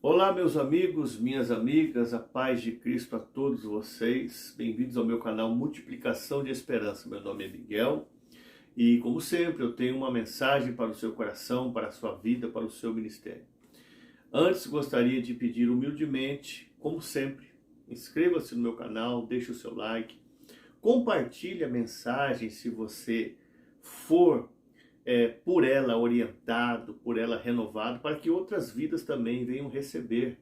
Olá, meus amigos, minhas amigas, a paz de Cristo a todos vocês. Bem-vindos ao meu canal Multiplicação de Esperança. Meu nome é Miguel e, como sempre, eu tenho uma mensagem para o seu coração, para a sua vida, para o seu ministério. Antes, gostaria de pedir humildemente, como sempre, inscreva-se no meu canal, deixe o seu like, compartilhe a mensagem se você for por ela orientado, por ela renovado, para que outras vidas também venham receber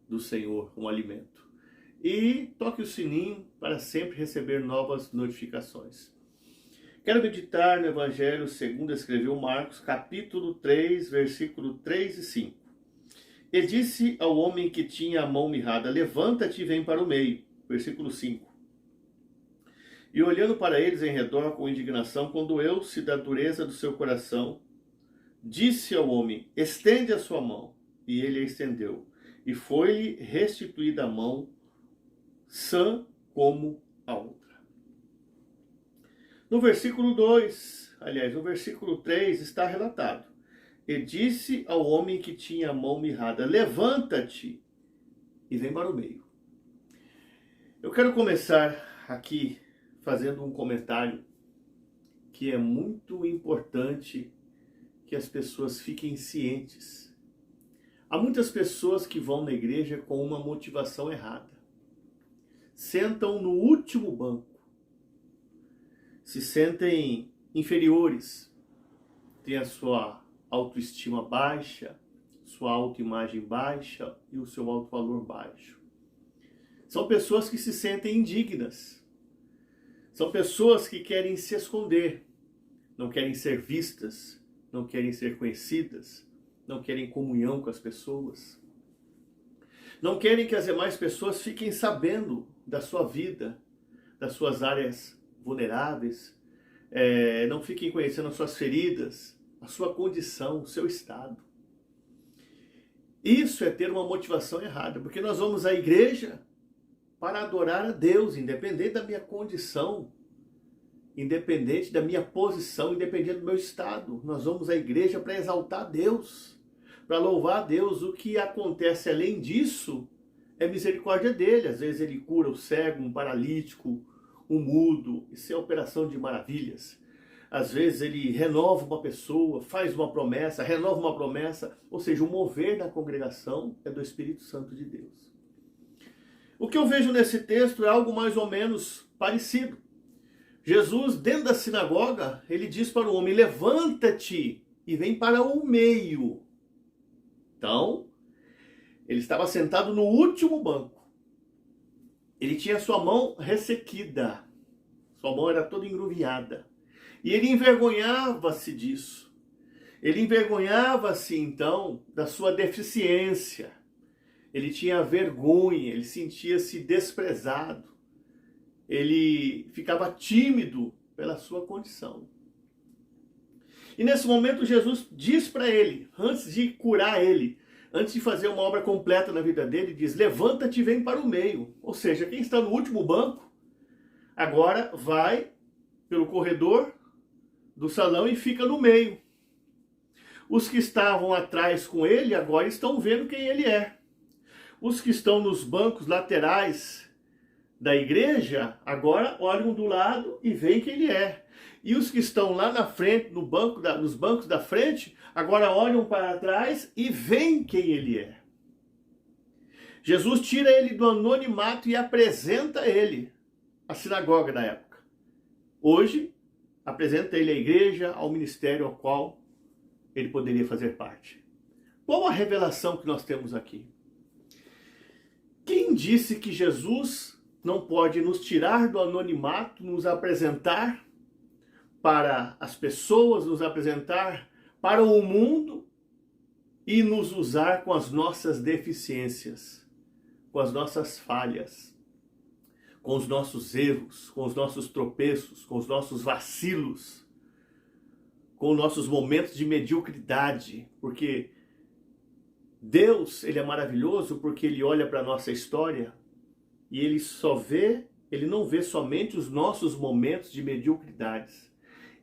do Senhor um alimento. E toque o sininho para sempre receber novas notificações. Quero meditar no Evangelho segundo escreveu Marcos, capítulo 3, versículo 3 e 5. E disse ao homem que tinha a mão mirrada: levanta-te e vem para o meio. Versículo 5. E olhando para eles em redor com indignação, condoeu-se da dureza do seu coração, disse ao homem: estende a sua mão. E ele a estendeu. E foi-lhe restituída a mão, sã como a outra. No versículo 3 está relatado: e disse ao homem que tinha a mão mirrada: levanta-te e vem para o meio. Eu quero começar aqui fazendo um comentário que é muito importante que as pessoas fiquem cientes. Há muitas pessoas que vão na igreja com uma motivação errada. Sentam no último banco. Se sentem inferiores. Têm a sua autoestima baixa, sua autoimagem baixa e o seu alto valor baixo. São pessoas que se sentem indignas. São pessoas que querem se esconder, não querem ser vistas, não querem ser conhecidas, não querem comunhão com as pessoas. Não querem que as demais pessoas fiquem sabendo da sua vida, das suas áreas vulneráveis, não fiquem conhecendo as suas feridas, a sua condição, o seu estado. Isso é ter uma motivação errada, porque nós vamos à igreja para adorar a Deus, independente da minha condição, independente da minha posição, independente do meu estado. Nós vamos à igreja para exaltar a Deus, para louvar a Deus. O que acontece além disso é misericórdia dele. Às vezes ele cura o cego, um paralítico, um mudo. Isso é operação de maravilhas. Às vezes ele renova uma pessoa, faz uma promessa, renova uma promessa. Ou seja, o mover da congregação é do Espírito Santo de Deus. O que eu vejo nesse texto é algo mais ou menos parecido. Jesus, dentro da sinagoga, ele diz para o homem: levanta-te e vem para o meio. Então, ele estava sentado no último banco. Ele tinha sua mão ressequida. Sua mão era toda engruviada. E ele envergonhava-se disso. Ele envergonhava-se, então, da sua deficiência. Ele tinha vergonha, ele sentia-se desprezado. Ele ficava tímido pela sua condição. E nesse momento Jesus diz para ele, antes de curar ele, antes de fazer uma obra completa na vida dele, diz: levanta-te e vem para o meio. Ou seja, quem está no último banco, agora vai pelo corredor do salão e fica no meio. Os que estavam atrás com ele agora estão vendo quem ele é. Os que estão nos bancos laterais da igreja agora olham do lado e veem quem ele é. E os que estão lá na frente, nos bancos da frente, agora olham para trás e veem quem ele é. Jesus tira ele do anonimato e apresenta ele à sinagoga da época. Hoje, apresenta ele à igreja, ao ministério ao qual ele poderia fazer parte. Qual a revelação que nós temos aqui? Quem disse que Jesus não pode nos tirar do anonimato, nos apresentar para as pessoas, nos apresentar para o mundo e nos usar com as nossas deficiências, com as nossas falhas, com os nossos erros, com os nossos tropeços, com os nossos vacilos, com os nossos momentos de mediocridade? Porque Deus, ele é maravilhoso porque ele olha para a nossa história e ele não vê somente os nossos momentos de mediocridades.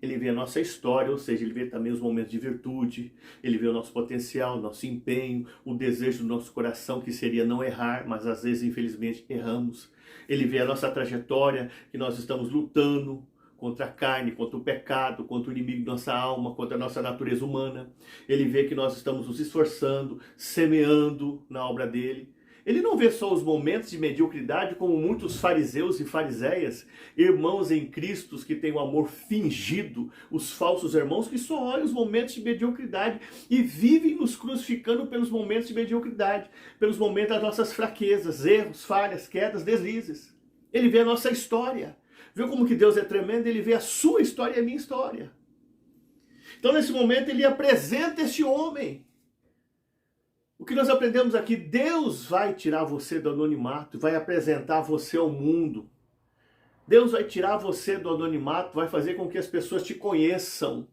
Ele vê a nossa história, ou seja, ele vê também os momentos de virtude, ele vê o nosso potencial, o nosso empenho, o desejo do nosso coração, que seria não errar, mas às vezes, infelizmente, erramos. Ele vê a nossa trajetória, que nós estamos lutando contra a carne, contra o pecado, contra o inimigo da nossa alma, contra a nossa natureza humana. Ele vê que nós estamos nos esforçando, semeando na obra dele. Ele não vê só os momentos de mediocridade como muitos fariseus e fariseias, irmãos em Cristo que têm o amor fingido, os falsos irmãos que só olham os momentos de mediocridade e vivem nos crucificando pelos momentos de mediocridade, pelos momentos das nossas fraquezas, erros, falhas, quedas, deslizes. Ele vê a nossa história. Viu como que Deus é tremendo? Ele vê a sua história e a minha história. Então, nesse momento, ele apresenta esse homem. O que nós aprendemos aqui, Deus vai tirar você do anonimato, vai apresentar você ao mundo. Deus vai tirar você do anonimato, vai fazer com que as pessoas te conheçam.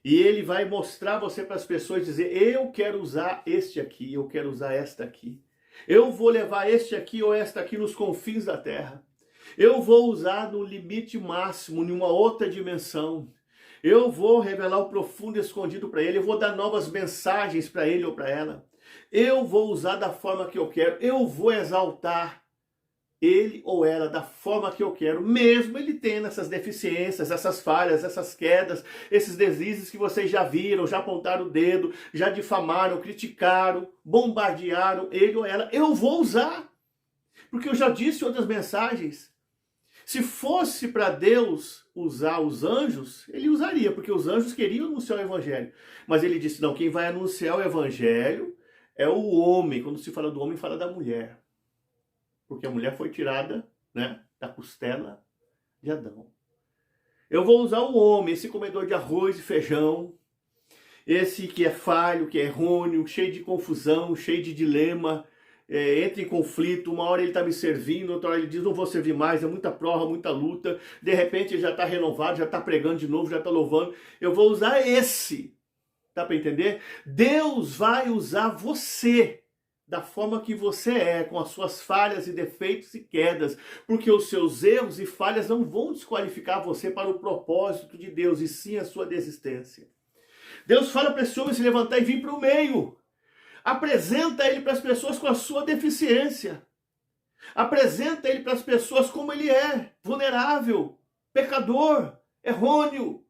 E ele vai mostrar você para as pessoas, dizer, eu quero usar este aqui, eu quero usar esta aqui. Eu vou levar este aqui ou esta aqui nos confins da terra. Eu vou usar no limite máximo, em uma outra dimensão. Eu vou revelar o profundo e escondido para ele. Eu vou dar novas mensagens para ele ou para ela. Eu vou usar da forma que eu quero. Eu vou exaltar ele ou ela da forma que eu quero. Mesmo ele tendo essas deficiências, essas falhas, essas quedas, esses deslizes que vocês já viram, já apontaram o dedo, já difamaram, criticaram, bombardearam ele ou ela. Eu vou usar. Porque eu já disse em outras mensagens. Se fosse para Deus usar os anjos, ele usaria, porque os anjos queriam anunciar o evangelho. Mas ele disse, não, quem vai anunciar o evangelho é o homem. Quando se fala do homem, fala da mulher. Porque a mulher foi tirada, né, da costela de Adão. Eu vou usar o homem, esse comedor de arroz e feijão, esse que é falho, que é errôneo, cheio de confusão, cheio de dilema, entra em conflito, uma hora ele está me servindo, outra hora ele diz, não vou servir mais, é muita prova, muita luta, de repente ele já está renovado, já está pregando de novo, já está louvando, eu vou usar esse, dá para entender? Deus vai usar você, da forma que você é, com as suas falhas e defeitos e quedas, porque os seus erros e falhas não vão desqualificar você para o propósito de Deus, e sim a sua desistência. Deus fala para esse homem se levantar e vir para o meio. Apresenta ele para as pessoas com a sua deficiência. Apresenta ele para as pessoas como ele é, vulnerável, pecador, errôneo,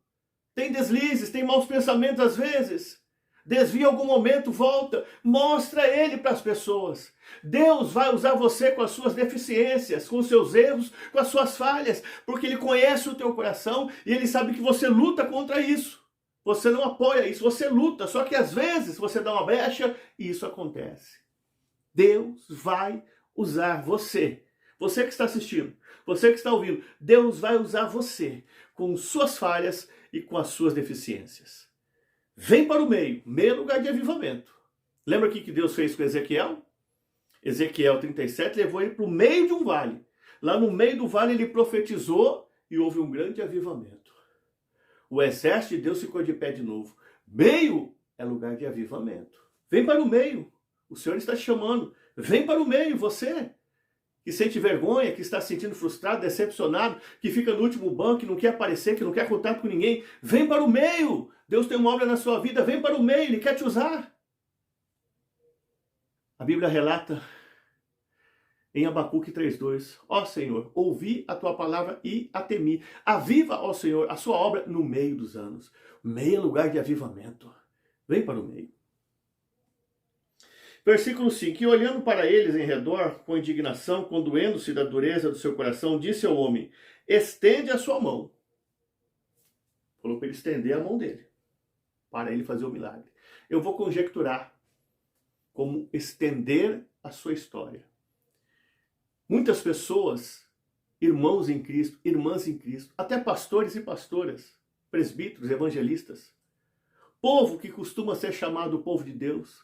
tem deslizes, tem maus pensamentos às vezes, desvia algum momento, volta, mostra ele para as pessoas. Deus vai usar você com as suas deficiências, com os seus erros, com as suas falhas, porque ele conhece o teu coração e ele sabe que você luta contra isso. Você não apoia isso, você luta, só que às vezes você dá uma brecha e isso acontece. Deus vai usar você. Você que está assistindo, você que está ouvindo, Deus vai usar você com suas falhas e com as suas deficiências. Vem para o meio, meio lugar de avivamento. Lembra o que Deus fez com Ezequiel? Ezequiel 37 levou ele para o meio de um vale. Lá no meio do vale ele profetizou e houve um grande avivamento. O exército de Deus ficou de pé de novo. Meio é lugar de avivamento. Vem para o meio. O Senhor está te chamando. Vem para o meio, você que sente vergonha, que está se sentindo frustrado, decepcionado, que fica no último banco, que não quer aparecer, que não quer contato com ninguém. Vem para o meio. Deus tem uma obra na sua vida. Vem para o meio. Ele quer te usar. A Bíblia relata em Abacuque 3:2, ó Senhor, ouvi a tua palavra e a temi. Aviva, ó Senhor, a sua obra no meio dos anos. Meio é lugar de avivamento. Vem para o meio. Versículo 5. E olhando para eles em redor, com indignação, condoendo-se da dureza do seu coração, disse ao homem, estende a sua mão. Falou para ele estender a mão dele, para ele fazer o milagre. Eu vou conjecturar como estender a sua história. Muitas pessoas, irmãos em Cristo, irmãs em Cristo, até pastores e pastoras, presbíteros, evangelistas, povo que costuma ser chamado o povo de Deus,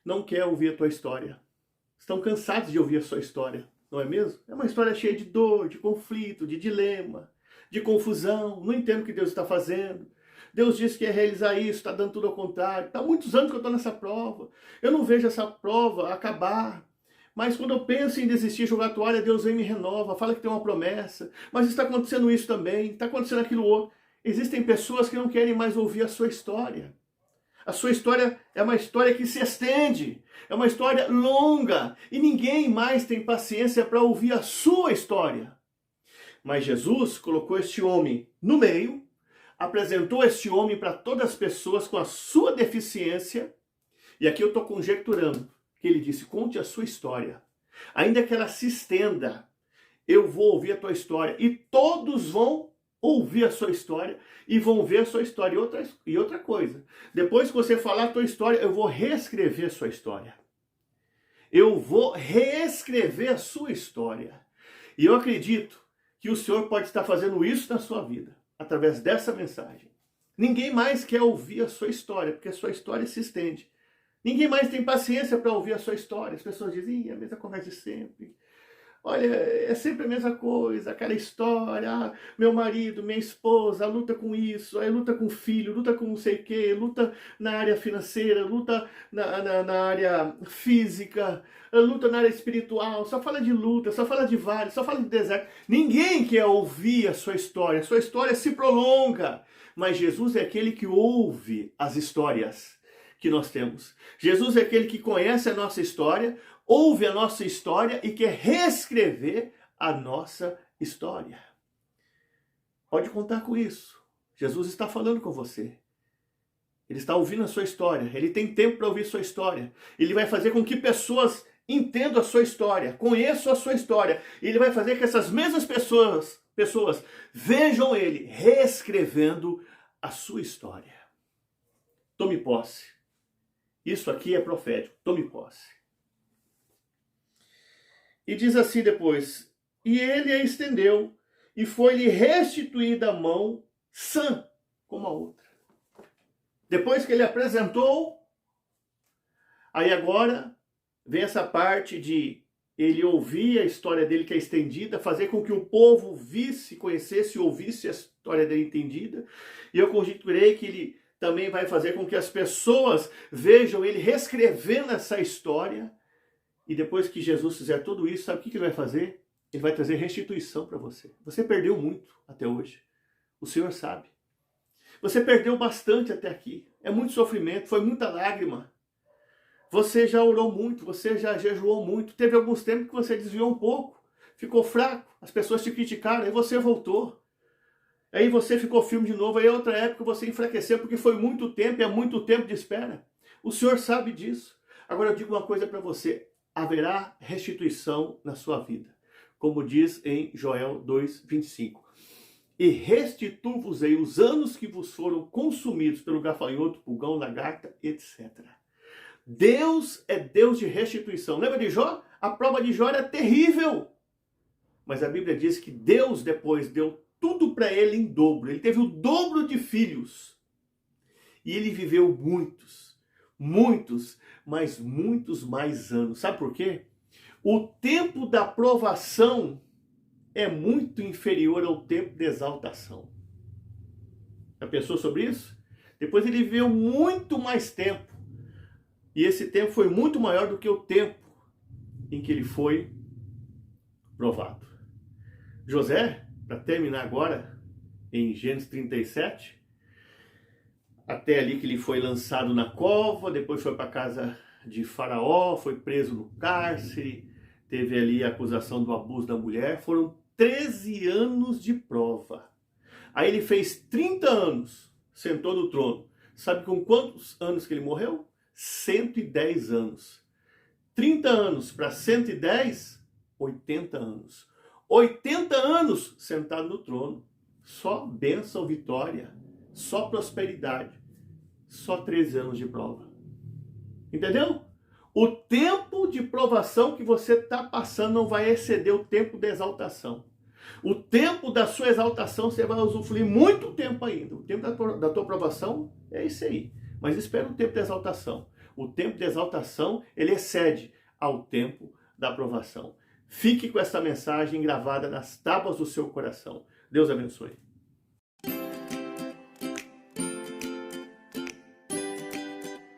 não quer ouvir a tua história. Estão cansados de ouvir a sua história, não é mesmo? É uma história cheia de dor, de conflito, de dilema, de confusão. Não entendo o que Deus está fazendo. Deus disse que ia realizar isso, está dando tudo ao contrário. Está há muitos anos que eu estou nessa prova. Eu não vejo essa prova acabar. Mas quando eu penso em desistir, jogar a toalha, Deus vem e me renova, fala que tem uma promessa. Mas está acontecendo isso também, está acontecendo aquilo outro. Existem pessoas que não querem mais ouvir a sua história. A sua história é uma história que se estende, é uma história longa, e ninguém mais tem paciência para ouvir a sua história. Mas Jesus colocou este homem no meio, apresentou este homem para todas as pessoas com a sua deficiência, e aqui eu estou conjecturando, que ele disse, conte a sua história. Ainda que ela se estenda, eu vou ouvir a tua história, e todos vão ouvir a sua história, e vão ver a sua história. E outra coisa, depois que você falar a tua história, eu vou reescrever a sua história. Eu vou reescrever a sua história. E eu acredito que o Senhor pode estar fazendo isso na sua vida, através dessa mensagem. Ninguém mais quer ouvir a sua história, porque a sua história se estende. Ninguém mais tem paciência para ouvir a sua história. As pessoas dizem, a mesma conversa de sempre. Olha, é sempre a mesma coisa, aquela história, meu marido, minha esposa, luta com isso, aí luta com o filho, luta com não sei o quê, luta na área financeira, luta na área física, luta na área espiritual, só fala de luta, só fala de vale, só fala de deserto. Ninguém quer ouvir a sua história se prolonga, mas Jesus é aquele que ouve as histórias que nós temos. Jesus é aquele que conhece a nossa história, ouve a nossa história e quer reescrever a nossa história. Pode contar com isso. Jesus está falando com você. Ele está ouvindo a sua história. Ele tem tempo para ouvir a sua história. Ele vai fazer com que pessoas entendam a sua história, conheçam a sua história. Ele vai fazer que essas mesmas pessoas vejam ele reescrevendo a sua história. Tome posse. Isso aqui é profético. Tome posse. E diz assim depois, e ele a estendeu, e foi-lhe restituída a mão sã como a outra. Depois que ele apresentou, aí agora vem essa parte de ele ouvir a história dele que é estendida, fazer com que o povo visse, conhecesse e ouvisse a história dele entendida. E eu conjecturei que ele também vai fazer com que as pessoas vejam ele reescrevendo essa história. E depois que Jesus fizer tudo isso, sabe o que ele vai fazer? Ele vai trazer restituição para você. Você perdeu muito até hoje. O Senhor sabe. Você perdeu bastante até aqui. É muito sofrimento, foi muita lágrima. Você já orou muito, você já jejuou muito. Teve alguns tempos que você desviou um pouco. Ficou fraco, as pessoas te criticaram, aí você voltou. Aí você ficou firme de novo, aí outra época você enfraqueceu, porque foi muito tempo, é muito tempo de espera. O Senhor sabe disso. Agora eu digo uma coisa para você. Haverá restituição na sua vida. Como diz em Joel 2:25. E restituo-vos-ei os anos que vos foram consumidos pelo gafanhoto, pulgão, lagarta, etc. Deus é Deus de restituição. Lembra de Jó? A prova de Jó era terrível. Mas a Bíblia diz que Deus depois deu tudo para ele em dobro. Ele teve o dobro de filhos. E ele viveu muitos, mas muitos mais anos. Sabe por quê? O tempo da provação é muito inferior ao tempo de exaltação. Já pensou sobre isso? Depois ele viveu muito mais tempo. E esse tempo foi muito maior do que o tempo em que ele foi provado. José, para terminar agora, em Gênesis 37, até ali que ele foi lançado na cova, depois foi para a casa de Faraó, foi preso no cárcere, teve ali a acusação do abuso da mulher, foram 13 anos de prova. Aí ele fez 30 anos, sentou no trono. Sabe com quantos anos que ele morreu? 110 anos. 30 anos para 110, 80 anos. 80 anos sentado no trono. Só bênção, vitória, só prosperidade. Só 13 anos de prova. Entendeu? O tempo de provação que você está passando não vai exceder o tempo da exaltação. O tempo da sua exaltação você vai usufruir muito tempo ainda. O tempo da tua provação é isso aí. Mas espera o tempo da exaltação. O tempo da exaltação, ele excede ao tempo da provação. Fique com essa mensagem gravada nas tábuas do seu coração. Deus abençoe.